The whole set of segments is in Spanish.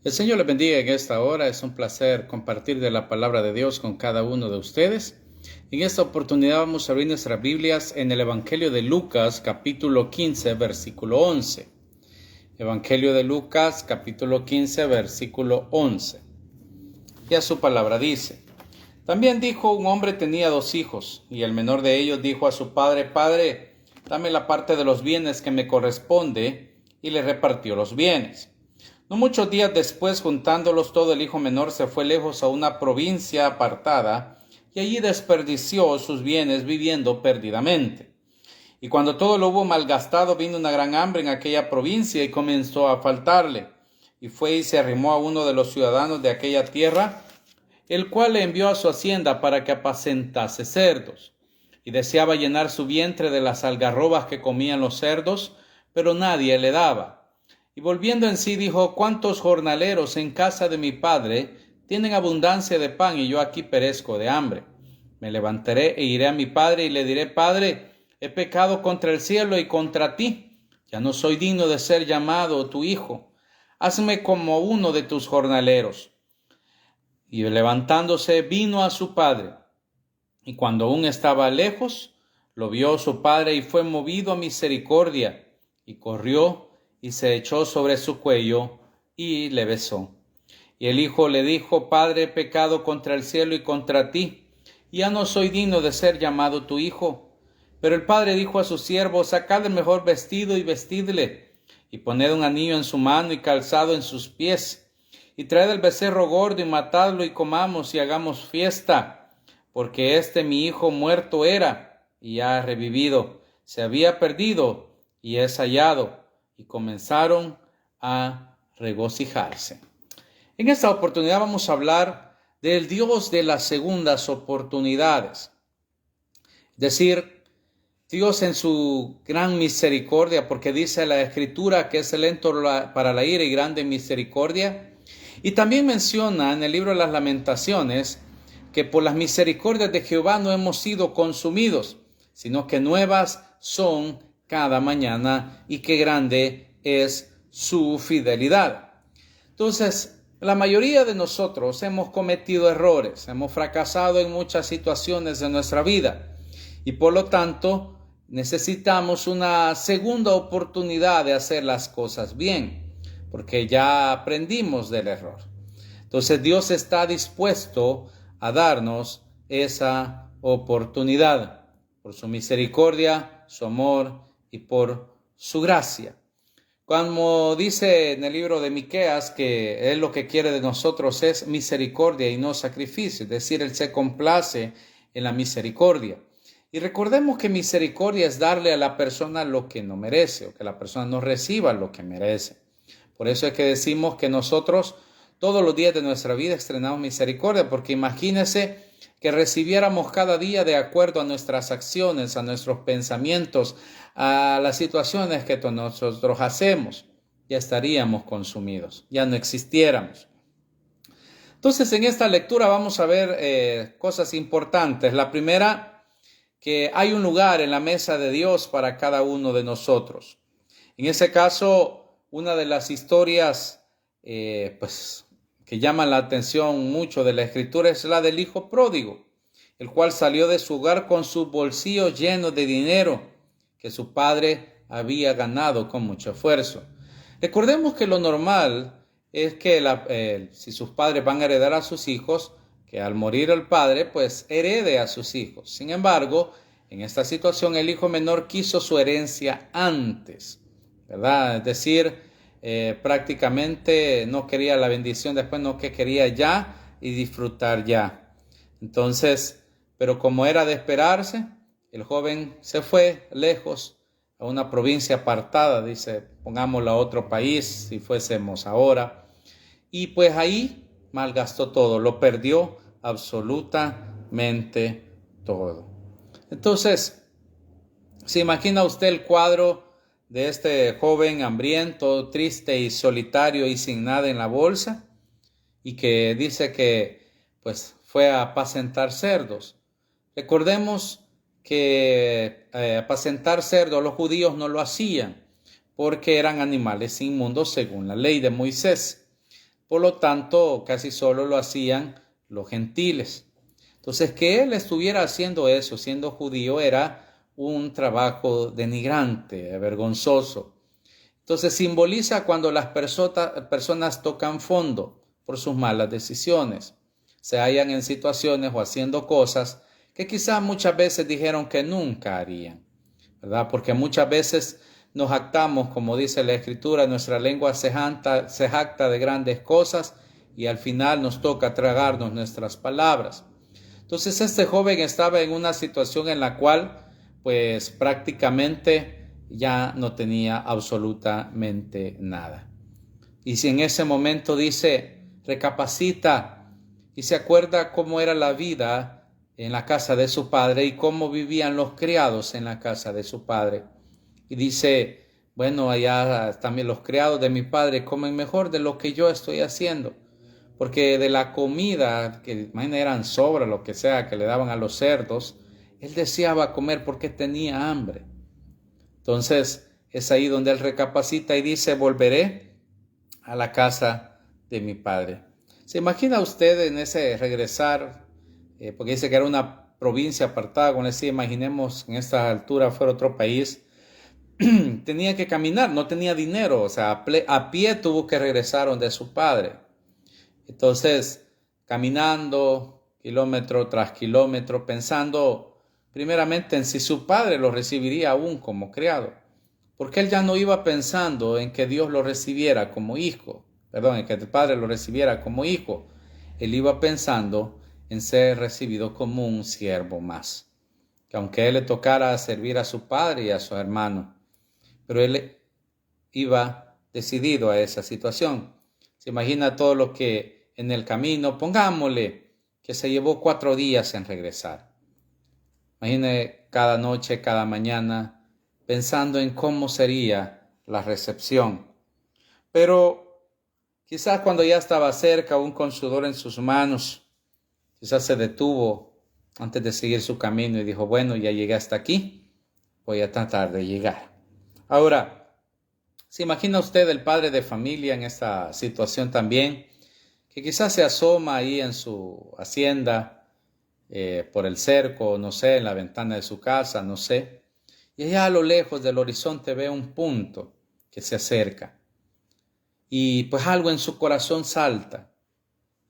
El Señor les bendiga en esta hora. Es un placer compartir de la palabra de Dios con cada uno de ustedes. En esta oportunidad vamos a abrir nuestras Biblias en el Evangelio de Lucas, capítulo 15, versículo 11. Evangelio de Lucas, capítulo 15, versículo 11. Ya su palabra dice: También dijo: un hombre tenía 2 hijos, y el menor de ellos dijo a su padre: Padre, dame la parte de los bienes que me corresponde, y le repartió los bienes. No muchos días después, juntándolos todo, el hijo menor se fue lejos a una provincia apartada, y allí desperdició sus bienes viviendo perdidamente. Y cuando todo lo hubo malgastado, vino una gran hambre en aquella provincia y comenzó a faltarle. Y fue y se arrimó a uno de los ciudadanos de aquella tierra, el cual le envió a su hacienda para que apacentase cerdos. Y deseaba llenar su vientre de las algarrobas que comían los cerdos, pero nadie le daba. Y volviendo en sí dijo: ¿Cuántos jornaleros en casa de mi padre tienen abundancia de pan, y yo aquí perezco de hambre? Me levantaré e iré a mi padre y le diré: Padre, he pecado contra el cielo y contra ti. Ya no soy digno de ser llamado tu hijo. Hazme como uno de tus jornaleros. Y levantándose vino a su padre. Y cuando aún estaba lejos, lo vio su padre y fue movido a misericordia, y corrió y se echó sobre su cuello y le besó. Y el hijo le dijo: Padre, he pecado contra el cielo y contra ti, y ya no soy digno de ser llamado tu hijo. Pero el padre dijo a sus siervos: Sacad el mejor vestido y vestidle, y poned un anillo en su mano y calzado en sus pies, y traed el becerro gordo y matadlo, y comamos y hagamos fiesta, porque mi hijo muerto era y ha revivido, se había perdido y es hallado. Y comenzaron a regocijarse. En esta oportunidad vamos a hablar del Dios de las segundas oportunidades. Es decir, Dios en su gran misericordia, porque dice la Escritura que es lento para la ira y grande en misericordia. Y también menciona en el libro de las Lamentaciones que por las misericordias de Jehová no hemos sido consumidos, sino que nuevas son cada mañana, y qué grande es su fidelidad. Entonces, la mayoría de nosotros hemos cometido errores, hemos fracasado en muchas situaciones de nuestra vida, y por lo tanto necesitamos una segunda oportunidad de hacer las cosas bien, porque ya aprendimos del error. Entonces Dios está dispuesto a darnos esa oportunidad por su misericordia, su amor y por su gracia. Como dice en el libro de Miqueas, que Él lo que quiere de nosotros es misericordia y no sacrificio, es decir, Él se complace en la misericordia. Y recordemos que misericordia es darle a la persona lo que no merece, o que la persona no reciba lo que merece. Por eso es que decimos que nosotros todos los días de nuestra vida estrenamos misericordia, porque imagínese que recibiéramos cada día de acuerdo a nuestras acciones, a nuestros pensamientos, a las situaciones que nosotros hacemos. Ya estaríamos consumidos, ya no existiéramos. Entonces, en esta lectura vamos a ver cosas importantes. La primera, que hay un lugar en la mesa de Dios para cada uno de nosotros. En ese caso, una de las historias que llaman la atención mucho de la Escritura es la del hijo pródigo, el cual salió de su hogar con sus bolsillos llenos de dinero que su padre había ganado con mucho esfuerzo. Recordemos que lo normal es que si sus padres van a heredar a sus hijos, que al morir el padre, pues herede a sus hijos. Sin embargo, en esta situación el hijo menor quiso su herencia antes, ¿verdad? Es decir, prácticamente no quería la bendición después, no, que quería ya y disfrutar ya. Entonces, pero como era de esperarse, el joven se fue lejos a una provincia apartada, dice, pongámoslo a otro país si fuésemos ahora, y pues ahí malgastó todo, lo perdió absolutamente todo. Entonces, ¿se imagina usted el cuadro de este joven hambriento, triste y solitario y sin nada en la bolsa? Y que dice que pues fue a apacentar cerdos. Recordemos que apacentar cerdos los judíos no lo hacían porque eran animales inmundos según la ley de Moisés. Por lo tanto, casi solo lo hacían los gentiles. Entonces, que él estuviera haciendo eso, siendo judío, era un trabajo denigrante, vergonzoso. Entonces, simboliza cuando las personas tocan fondo por sus malas decisiones, se hallan en situaciones o haciendo cosas que quizás muchas veces dijeron que nunca harían, ¿verdad? Porque muchas veces nos jactamos, como dice la Escritura, nuestra lengua se jacta de grandes cosas y al final nos toca tragarnos nuestras palabras. Entonces este joven estaba en una situación en la cual pues prácticamente ya no tenía absolutamente nada. Y si en ese momento dice, recapacita y se acuerda cómo era la vida en la casa de su padre y cómo vivían los criados en la casa de su padre. Y dice, bueno, allá también los criados de mi padre comen mejor de lo que yo estoy haciendo. Porque de la comida, que eran sobras, lo que sea, que le daban a los cerdos, él deseaba comer porque tenía hambre. Entonces es ahí donde él recapacita y dice, volveré a la casa de mi padre. ¿Se imagina usted en ese regresar? Porque dice que era una provincia apartada, con ese, imaginemos en esta altura fuera otro país. Tenía que caminar, no tenía dinero, o sea, a pie tuvo que regresar donde su padre. Entonces, caminando kilómetro tras kilómetro, pensando primeramente en si su padre lo recibiría aún como criado, porque él ya no iba pensando en que Dios lo recibiera como hijo, en que el padre lo recibiera como hijo, él iba pensando en ser recibido como un siervo más, que aunque él le tocara servir a su padre y a su hermano, pero él iba decidido a esa situación. Se imagina todo lo que en el camino, pongámosle que se llevó 4 días en regresar. Imagine cada noche, cada mañana, pensando en cómo sería la recepción. Pero quizás cuando ya estaba cerca, aún con sudor en sus manos, quizás se detuvo antes de seguir su camino y dijo, bueno, ya llegué hasta aquí, voy a tratar de llegar. Ahora, ¿se imagina usted el padre de familia en esta situación también? Que quizás se asoma ahí en su hacienda, por el cerco, no sé, en la ventana de su casa, no sé. Y allá a lo lejos del horizonte ve un punto que se acerca. Y pues algo en su corazón salta.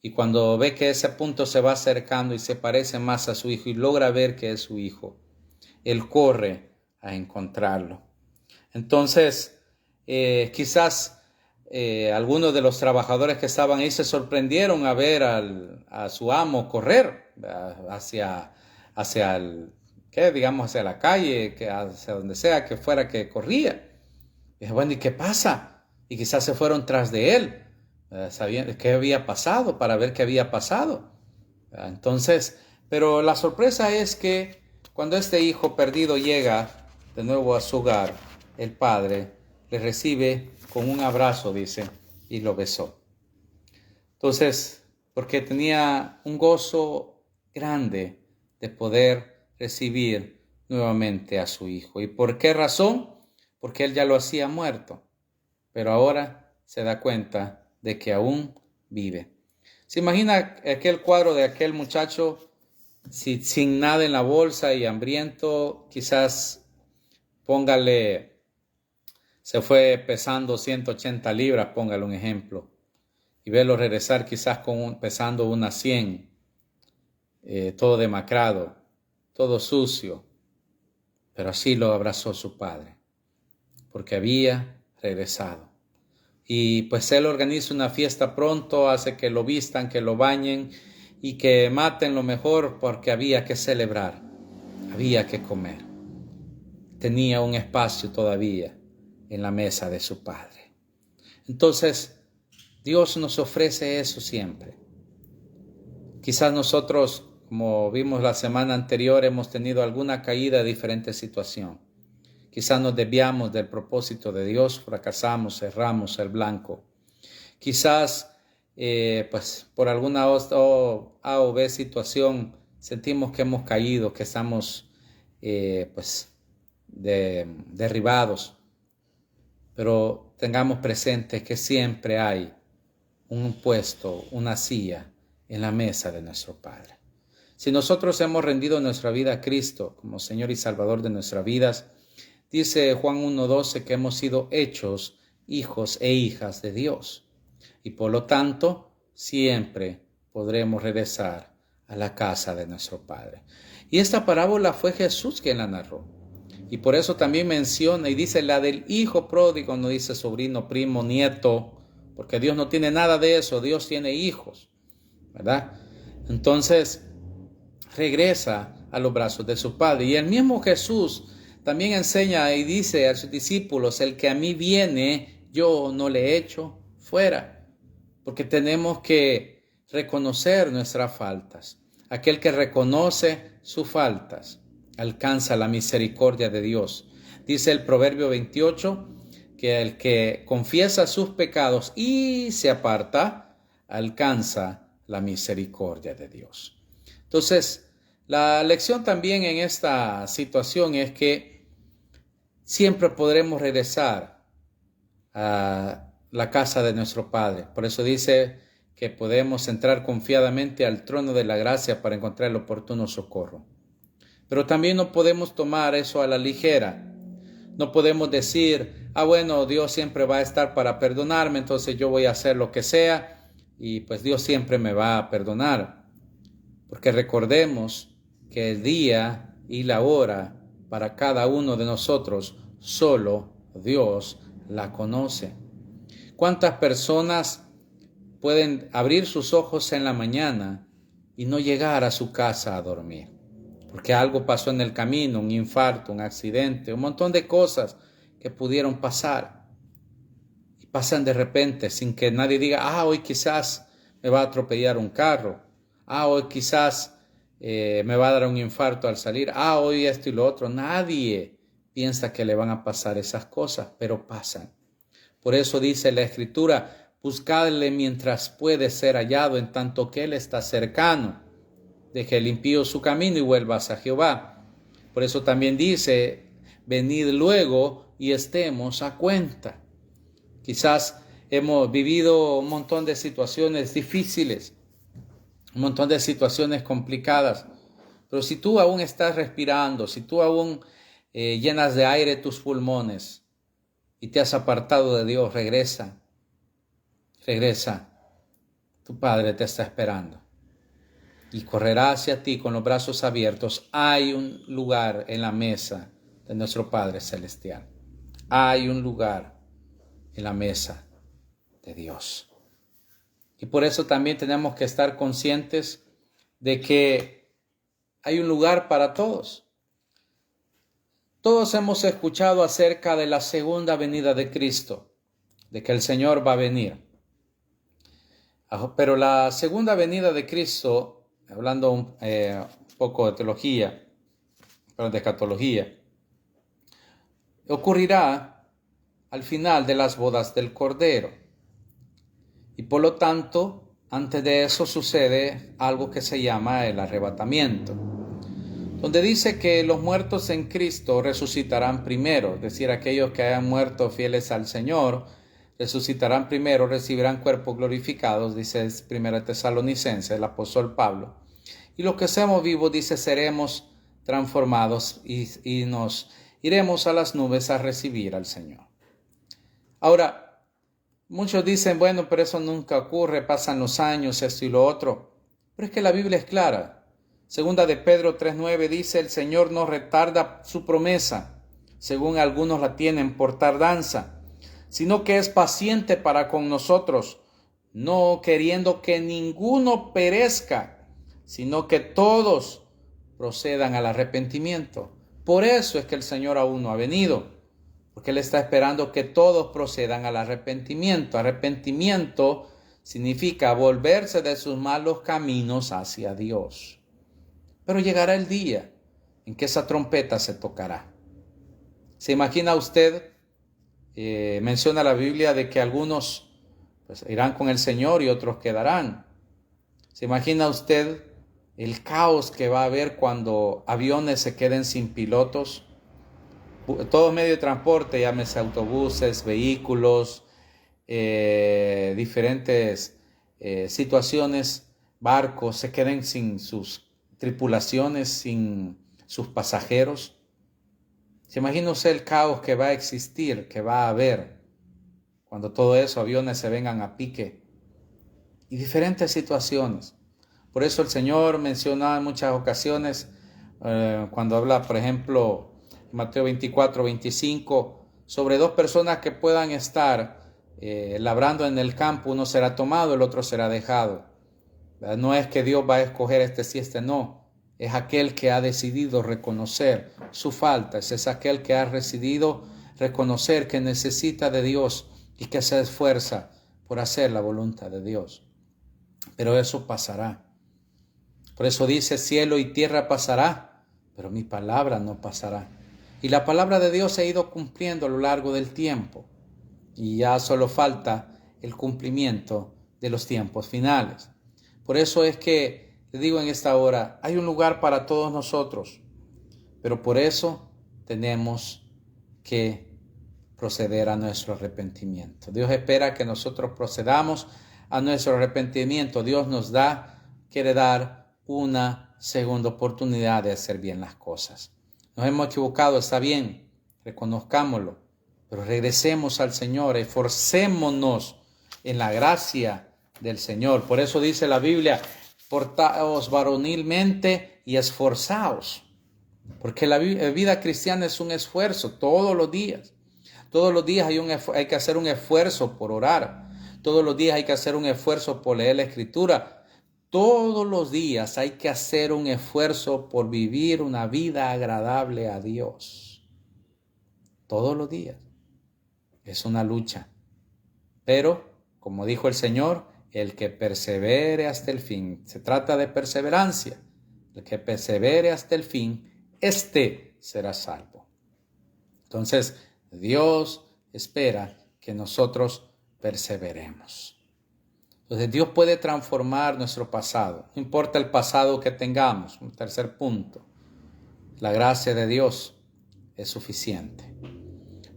Y cuando ve que ese punto se va acercando y se parece más a su hijo y logra ver que es su hijo, él corre a encontrarlo. Entonces, quizás algunos de los trabajadores que estaban ahí se sorprendieron a ver a su amo correr hacia hacia la calle, hacia donde sea que fuera que corría. Y dije, bueno, ¿y qué pasa? Y quizás se fueron tras de él, sabiendo qué había pasado, para ver qué había pasado. Entonces, pero la sorpresa es que cuando este hijo perdido llega de nuevo a su hogar, el padre le recibe con un abrazo, dice, y lo besó. Entonces, porque tenía un gozo grande de poder recibir nuevamente a su hijo. ¿Y por qué razón? Porque él ya lo hacía muerto, pero ahora se da cuenta de que aún vive. ¿Se imagina aquel cuadro de aquel muchacho sin nada en la bolsa y hambriento? Quizás póngale, se fue pesando 180 libras, póngale un ejemplo, y verlo regresar quizás pesando unas 100, todo demacrado, todo sucio, pero así lo abrazó su padre, porque había regresado. Y pues él organiza una fiesta pronto, hace que lo vistan, que lo bañen y que maten lo mejor, porque había que celebrar, había que comer. Tenía un espacio todavía en la mesa de su padre. Entonces, Dios nos ofrece eso siempre. Quizás nosotros, como vimos la semana anterior, hemos tenido alguna caída de diferente situación. Quizás nos desviamos del propósito de Dios, fracasamos, cerramos el blanco. Quizás, pues por alguna A o B situación, sentimos que hemos caído, que estamos derribados. Pero tengamos presente que siempre hay un puesto, una silla en la mesa de nuestro Padre. Si nosotros hemos rendido nuestra vida a Cristo como Señor y Salvador de nuestras vidas, dice Juan 1:12 que hemos sido hechos hijos e hijas de Dios. Y por lo tanto, siempre podremos regresar a la casa de nuestro Padre. Y esta parábola fue Jesús quien la narró. Y por eso también menciona y dice la del hijo pródigo, no dice sobrino, primo, nieto, porque Dios no tiene nada de eso, Dios tiene hijos, ¿verdad? Entonces, regresa a los brazos de su Padre. Y el mismo Jesús también enseña y dice a sus discípulos, el que a mí viene, yo no le echo fuera, porque tenemos que reconocer nuestras faltas. Aquel que reconoce sus faltas alcanza la misericordia de Dios. Dice el Proverbio 28 que el que confiesa sus pecados y se aparta, alcanza la misericordia de Dios. Entonces, la lección también en esta situación es que siempre podremos regresar a la casa de nuestro Padre. Por eso dice que podemos entrar confiadamente al trono de la gracia para encontrar el oportuno socorro. Pero también no podemos tomar eso a la ligera. No podemos decir, bueno, Dios siempre va a estar para perdonarme, entonces yo voy a hacer lo que sea y pues Dios siempre me va a perdonar. Porque recordemos que el día y la hora para cada uno de nosotros, solo Dios la conoce. ¿Cuántas personas pueden abrir sus ojos en la mañana y no llegar a su casa a dormir? Porque algo pasó en el camino, un infarto, un accidente, un montón de cosas que pudieron pasar. Y pasan de repente sin que nadie diga, hoy quizás me va a atropellar un carro. Hoy quizás me va a dar un infarto al salir. Hoy esto y lo otro. Nadie piensa que le van a pasar esas cosas, pero pasan. Por eso dice la Escritura, buscadle mientras puede ser hallado, en tanto que Él está cercano. Deje el impío su camino y vuelvas a Jehová. Por eso también dice, venid luego y estemos a cuenta. Quizás hemos vivido un montón de situaciones difíciles, un montón de situaciones complicadas. Pero si tú aún estás respirando, si tú aún llenas de aire tus pulmones y te has apartado de Dios, regresa. Tu Padre te está esperando. Y correrá hacia ti con los brazos abiertos. Hay un lugar en la mesa de nuestro Padre Celestial. Hay un lugar en la mesa de Dios. Y por eso también tenemos que estar conscientes de que hay un lugar para todos. Todos hemos escuchado acerca de la segunda venida de Cristo, de que el Señor va a venir. Pero la segunda venida de Cristo, hablando un poco de teología, de escatología, ocurrirá al final de las bodas del Cordero. Y por lo tanto, antes de eso sucede algo que se llama el arrebatamiento, donde dice que los muertos en Cristo resucitarán primero, es decir, aquellos que hayan muerto fieles al Señor, resucitarán primero, recibirán cuerpos glorificados, dice 1 Tesalonicenses, el apóstol Pablo. Y los que seamos vivos, dice, seremos transformados y nos iremos a las nubes a recibir al Señor. Ahora, muchos dicen, bueno, pero eso nunca ocurre, pasan los años, esto y lo otro. Pero es que la Biblia es clara. Segunda de Pedro 3:9 dice, el Señor no retarda su promesa, según algunos la tienen por tardanza, sino que es paciente para con nosotros, no queriendo que ninguno perezca, sino que todos procedan al arrepentimiento. Por eso es que el Señor aún no ha venido, porque Él está esperando que todos procedan al arrepentimiento. Arrepentimiento significa volverse de sus malos caminos hacia Dios. Pero llegará el día en que esa trompeta se tocará. ¿Se imagina usted? Menciona la Biblia de que algunos pues, irán con el Señor y otros quedarán. ¿Se imagina usted el caos que va a haber cuando aviones se queden sin pilotos? Todo medio de transporte, llámese autobuses, vehículos, diferentes situaciones, barcos se queden sin sus tripulaciones, sin sus pasajeros. ¿Se imagina usted el caos que va a existir, que va a haber cuando todo eso, aviones se vengan a pique y diferentes situaciones? Por eso el Señor menciona en muchas ocasiones, cuando habla, por ejemplo, en Mateo 24, 25, sobre dos personas que puedan estar labrando en el campo, uno será tomado, el otro será dejado. No es que Dios va a escoger este sí, este no. Es aquel que ha decidido reconocer su falta. Es aquel que ha decidido reconocer que necesita de Dios y que se esfuerza por hacer la voluntad de Dios. Pero eso pasará. Por eso dice, cielo y tierra pasará, pero mi palabra no pasará. Y la palabra de Dios se ha ido cumpliendo a lo largo del tiempo. Y ya solo falta el cumplimiento de los tiempos finales. Por eso es que le digo en esta hora, hay un lugar para todos nosotros, pero por eso tenemos que proceder a nuestro arrepentimiento. Dios espera que nosotros procedamos a nuestro arrepentimiento. Dios nos quiere dar una segunda oportunidad de hacer bien las cosas. Nos hemos equivocado, está bien, reconozcámoslo, pero regresemos al Señor, esforcémonos en la gracia del Señor. Por eso dice la Biblia, portaos varonilmente y esforzaos, porque la vida cristiana es un esfuerzo todos los días. Todos los días hay que hacer un esfuerzo por orar. Todos los días hay que hacer un esfuerzo por leer la Escritura. Todos los días hay que hacer un esfuerzo por vivir una vida agradable a Dios. Todos los días. Es una lucha. Pero, como dijo el Señor, el que persevere hasta el fin. Se trata de perseverancia. El que persevere hasta el fin, éste será salvo. Entonces, Dios espera que nosotros perseveremos. Entonces, Dios puede transformar nuestro pasado. No importa el pasado que tengamos. Un tercer punto. La gracia de Dios es suficiente.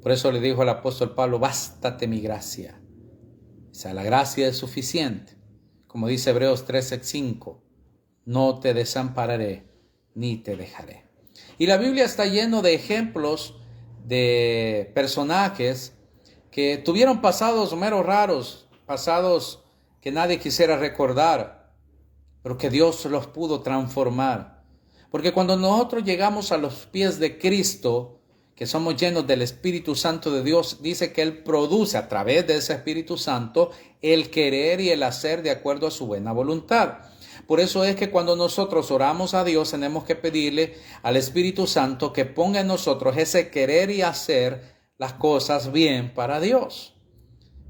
Por eso le dijo el apóstol Pablo, bástate mi gracia. O sea, la gracia es suficiente. Como dice Hebreos 13:5, no te desampararé ni te dejaré. Y la Biblia está lleno de ejemplos de personajes que tuvieron pasados meros raros, pasados que nadie quisiera recordar, pero que Dios los pudo transformar. Porque cuando nosotros llegamos a los pies de Cristo, que somos llenos del Espíritu Santo de Dios, dice que Él produce a través de ese Espíritu Santo el querer y el hacer de acuerdo a su buena voluntad. Por eso es que cuando nosotros oramos a Dios, tenemos que pedirle al Espíritu Santo que ponga en nosotros ese querer y hacer las cosas bien para Dios.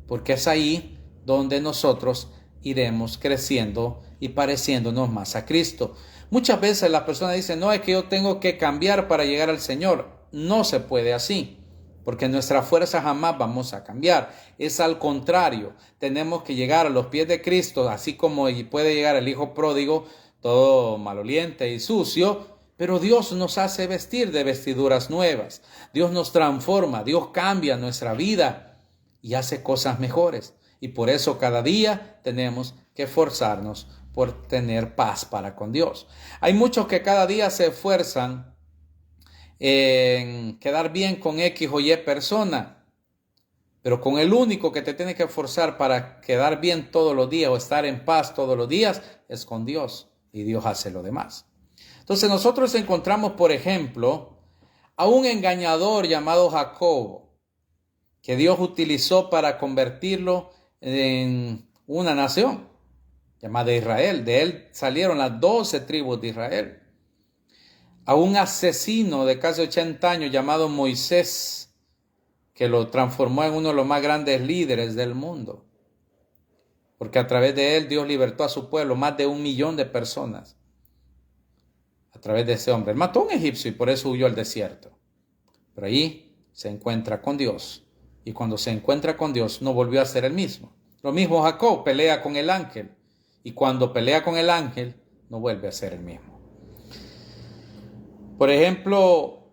Porque es ahí donde nosotros iremos creciendo y pareciéndonos más a Cristo. Muchas veces las personas dicen, no, es que yo tengo que cambiar para llegar al Señor. No se puede así, porque nuestra fuerza jamás vamos a cambiar. Es al contrario, tenemos que llegar a los pies de Cristo, así como puede llegar el hijo pródigo, todo maloliente y sucio, pero Dios nos hace vestir de vestiduras nuevas. Dios nos transforma, Dios cambia nuestra vida y hace cosas mejores. Y por eso cada día tenemos que esforzarnos por tener paz para con Dios. Hay muchos que cada día se esfuerzan en quedar bien con X o Y persona, pero con el único que te tiene que esforzar para quedar bien todos los días o estar en paz todos los días es con Dios, y Dios hace lo demás. Entonces nosotros encontramos, por ejemplo, a un engañador llamado Jacobo, que Dios utilizó para convertirlo en una nación llamada Israel. De él salieron las 12 tribus de Israel. A un asesino de casi 80 años llamado Moisés, que lo transformó en uno de los más grandes líderes del mundo. Porque a través de él Dios libertó a su pueblo, más de 1 millón de personas. A través de ese hombre. Él mató a un egipcio y por eso huyó al desierto. Pero ahí se encuentra con Dios. Y cuando se encuentra con Dios no volvió a ser el mismo. Lo mismo Jacob, pelea con el ángel. Y cuando pelea con el ángel no vuelve a ser el mismo. Por ejemplo,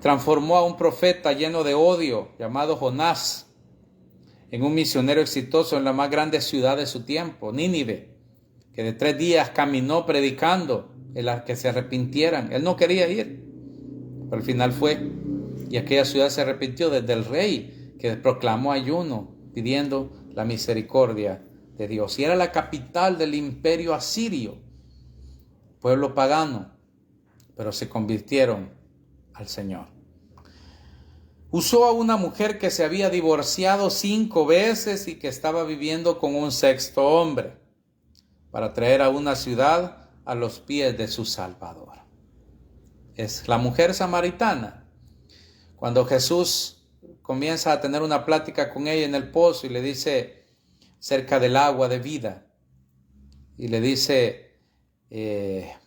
transformó a un profeta lleno de odio llamado Jonás en un misionero exitoso en la más grande ciudad de su tiempo, Nínive, que de 3 días caminó predicando en la que se arrepintieran. Él no quería ir, pero al final fue. Y aquella ciudad se arrepintió desde el rey, que proclamó ayuno, pidiendo la misericordia de Dios. Y era la capital del imperio asirio, pueblo pagano, pero se convirtieron al Señor. Usó a una mujer que se había divorciado 5 veces y que estaba viviendo con un 6º hombre para traer a una ciudad a los pies de su Salvador. Es la mujer samaritana. Cuando Jesús comienza a tener una plática con ella en el pozo y le dice cerca del agua de vida, y le dice,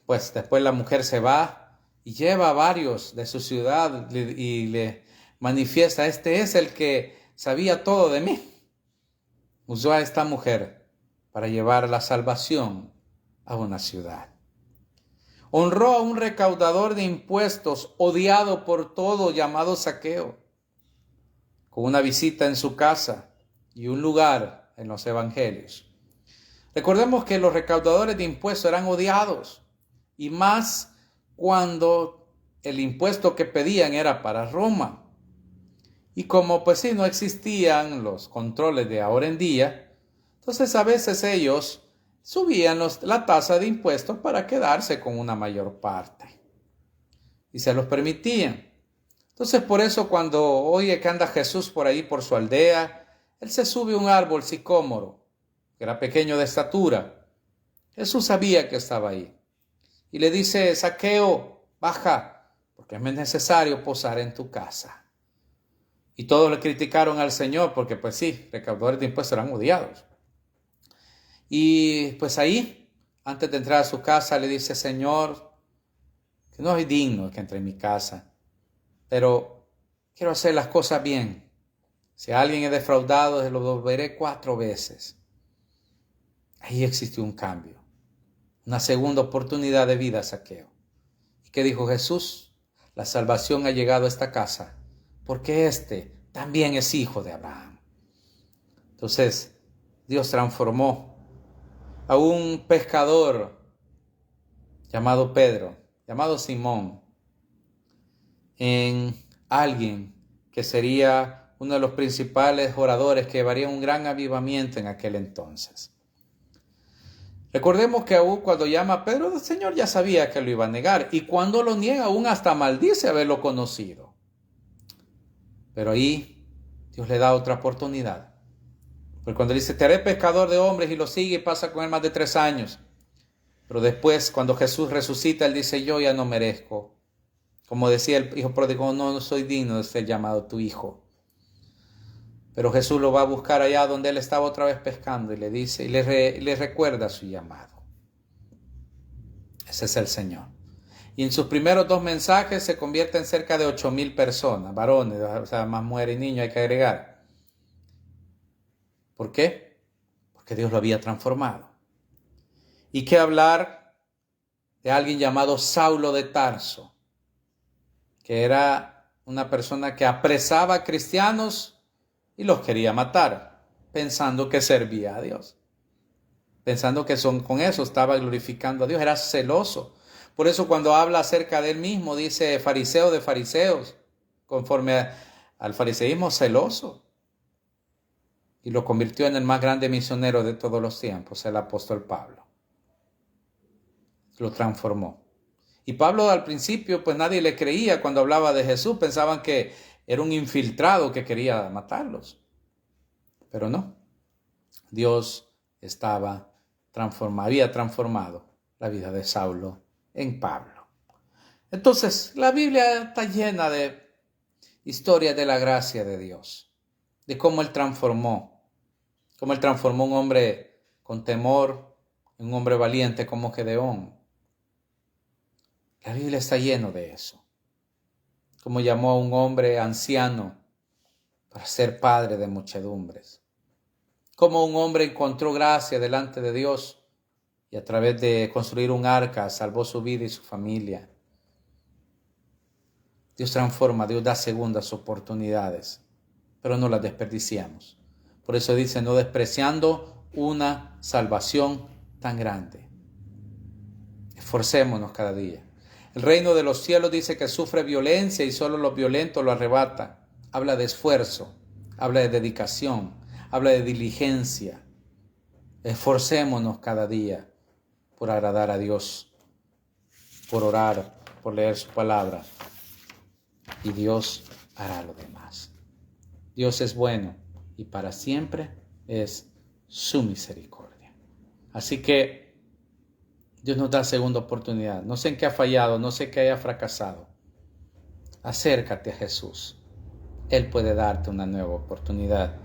pues después la mujer se va y lleva a varios de su ciudad y le manifiesta, este es el que sabía todo de mí. Usó a esta mujer para llevar la salvación a una ciudad. Honró a un recaudador de impuestos odiado por todos, llamado Zaqueo, con una visita en su casa y un lugar en los evangelios. Recordemos que los recaudadores de impuestos eran odiados, y más cuando el impuesto que pedían era para Roma. Y como pues sí, no existían los controles de ahora en día, entonces a veces ellos subían la tasa de impuestos para quedarse con una mayor parte. Y se los permitían. Entonces por eso cuando oye que anda Jesús por ahí por su aldea, él se sube a un árbol sicómoro, que era pequeño de estatura. Jesús sabía que estaba ahí. Y le dice, Zaqueo, baja, porque es necesario posar en tu casa. Y todos le criticaron al Señor, porque pues sí, recaudadores de impuestos eran odiados. Y pues ahí, antes de entrar a su casa, le dice, Señor, que no soy digno de que entre en mi casa, pero quiero hacer las cosas bien. Si alguien es defraudado, se lo devolveré 4 veces. Ahí existió un cambio, una segunda oportunidad de vida a Zaqueo. ¿Y qué dijo Jesús? La salvación ha llegado a esta casa, porque este también es hijo de Abraham. Entonces, Dios transformó a un pescador llamado Pedro, llamado Simón, en alguien que sería uno de los principales oradores que llevaría un gran avivamiento en aquel entonces. Recordemos que aún cuando llama a Pedro, el Señor ya sabía que lo iba a negar, y cuando lo niega aún hasta maldice haberlo conocido. Pero ahí Dios le da otra oportunidad. Porque cuando dice, te haré pescador de hombres, y lo sigue y pasa con él más de 3 años. Pero después, cuando Jesús resucita, él dice, yo ya no merezco. Como decía el hijo pródigo, no soy digno de ser llamado tu hijo. Pero Jesús lo va a buscar allá donde él estaba otra vez pescando y le dice, y le recuerda su llamado. Ese es el Señor. Y en sus primeros 2 mensajes se convierte en cerca de 8,000 personas, varones, o sea, más mujeres y niños hay que agregar. ¿Por qué? Porque Dios lo había transformado. ¿Y qué hablar de alguien llamado Saulo de Tarso? Que era una persona que apresaba a cristianos y los quería matar, pensando que servía a Dios. Pensando que con eso estaba glorificando a Dios. Era celoso. Por eso cuando habla acerca de él mismo, dice fariseo de fariseos, conforme al fariseísmo celoso. Y lo convirtió en el más grande misionero de todos los tiempos, el apóstol Pablo. Lo transformó. Y Pablo al principio, pues nadie le creía cuando hablaba de Jesús. Pensaban que era un infiltrado que quería matarlos. Pero no. Dios había transformado la vida de Saulo en Pablo. Entonces, la Biblia está llena de historias de la gracia de Dios. De cómo Él transformó un hombre con temor en un hombre valiente como Gedeón. La Biblia está llena de eso. Cómo llamó a un hombre anciano para ser padre de muchedumbres. Cómo un hombre encontró gracia delante de Dios y a través de construir un arca salvó su vida y su familia. Dios transforma, Dios da segundas oportunidades, pero no las desperdiciamos. Por eso dice, no despreciando una salvación tan grande. Esforcémonos cada día. El reino de los cielos dice que sufre violencia y solo los violentos lo arrebatan. Habla de esfuerzo, habla de dedicación, habla de diligencia. Esforcémonos cada día por agradar a Dios, por orar, por leer su palabra. Y Dios hará lo demás. Dios es bueno y para siempre es su misericordia. Así que Dios nos da segunda oportunidad. No sé en qué ha fallado, no sé qué haya fracasado. Acércate a Jesús. Él puede darte una nueva oportunidad,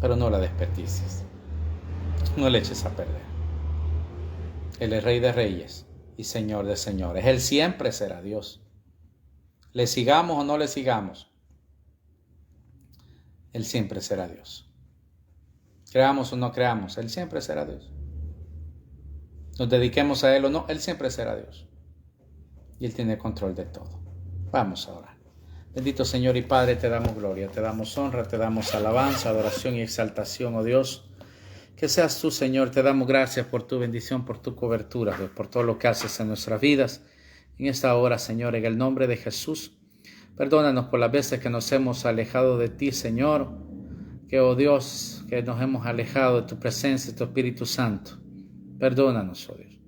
pero no la desperdicies. No le eches a perder. Él es Rey de Reyes y Señor de Señores. Él siempre será Dios. Le sigamos o no le sigamos, Él siempre será Dios. Creamos o no creamos, Él siempre será Dios. Nos dediquemos a Él o no, Él siempre será Dios. Y Él tiene control de todo. Vamos a orar. Bendito Señor y Padre, te damos gloria, te damos honra, te damos alabanza, adoración y exaltación, oh Dios. Que seas tú, Señor, te damos gracias por tu bendición, por tu cobertura, Dios, por todo lo que haces en nuestras vidas. En esta hora, Señor, en el nombre de Jesús, perdónanos por las veces que nos hemos alejado de ti, Señor, que, oh Dios, que nos hemos alejado de tu presencia, de tu Espíritu Santo. Perdónanos, oh Dios.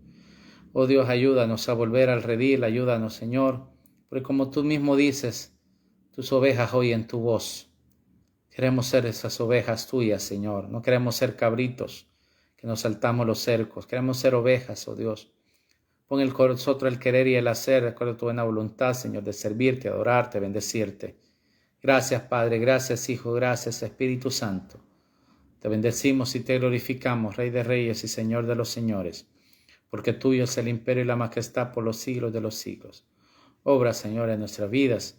Oh Dios, ayúdanos a volver al redil, ayúdanos, Señor, porque como tú mismo dices, tus ovejas oyen tu voz. Queremos ser esas ovejas tuyas, Señor. No queremos ser cabritos que nos saltamos los cercos. Queremos ser ovejas, oh Dios. Pon en nosotros el querer y el hacer, de acuerdo a tu buena voluntad, Señor, de servirte, adorarte, bendecirte. Gracias, Padre, gracias, Hijo, gracias, Espíritu Santo. Te bendecimos y te glorificamos, Rey de Reyes y Señor de los Señores, porque tuyo es el imperio y la majestad por los siglos de los siglos. Obra, Señor, en nuestras vidas.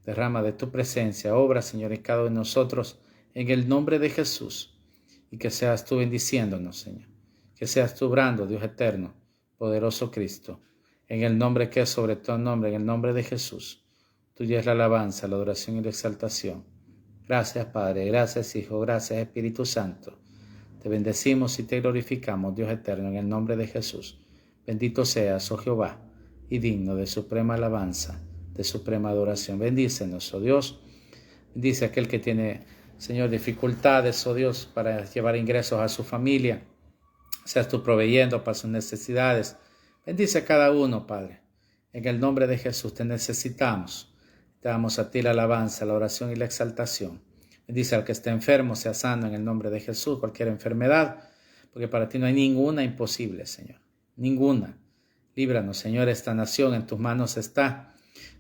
Derrama de tu presencia, obra, Señor, en cada uno de nosotros, en el nombre de Jesús. Y que seas tú bendiciéndonos, Señor. Que seas tú obrando, Dios eterno, poderoso Cristo, en el nombre que es sobre todo nombre, en el nombre de Jesús. Tuya es la alabanza, la adoración y la exaltación. Gracias, Padre, gracias, Hijo, gracias, Espíritu Santo. Te bendecimos y te glorificamos, Dios eterno, en el nombre de Jesús. Bendito seas, oh Jehová, y digno de suprema alabanza, de suprema adoración. Bendícenos, oh Dios. Bendice a aquel que tiene, Señor, dificultades, oh Dios, para llevar ingresos a su familia. Seas tú proveyendo para sus necesidades. Bendice a cada uno, Padre. En el nombre de Jesús te necesitamos. Te damos a ti la alabanza, la oración y la exaltación. Bendice al que esté enfermo, sea sano en el nombre de Jesús, cualquier enfermedad, porque para ti no hay ninguna imposible, Señor. Ninguna. Líbranos, Señor, esta nación en tus manos está.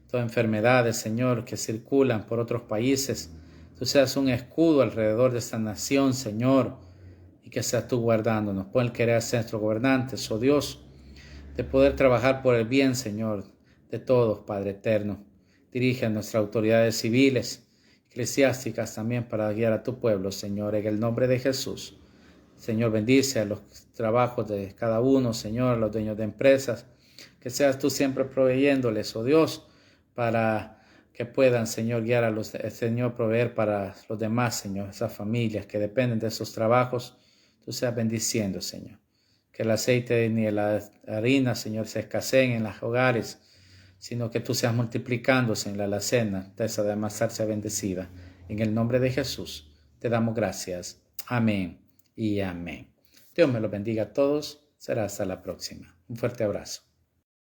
Todas enfermedades, Señor, que circulan por otros países. Tú seas un escudo alrededor de esta nación, Señor, y que seas tú guardándonos. Pon el querer ser nuestros gobernantes, oh Dios, de poder trabajar por el bien, Señor, de todos, Padre eterno. Dirige a nuestras autoridades civiles, eclesiásticas también, para guiar a tu pueblo, Señor, en el nombre de Jesús. Señor, bendice a los trabajos de cada uno, Señor, a los dueños de empresas, que seas tú siempre proveyéndoles, oh Dios, para que puedan, Señor, guiar a los, Señor, proveer para los demás, Señor, esas familias que dependen de esos trabajos. Tú seas bendiciendo, Señor. Que el aceite ni la harina, Señor, se escaseen en los hogares, sino que tú seas multiplicándose en la alacena, de esa de amasar sea bendecida. En el nombre de Jesús te damos gracias. Amén y amén. Dios me los bendiga a todos. Será hasta la próxima. Un fuerte abrazo.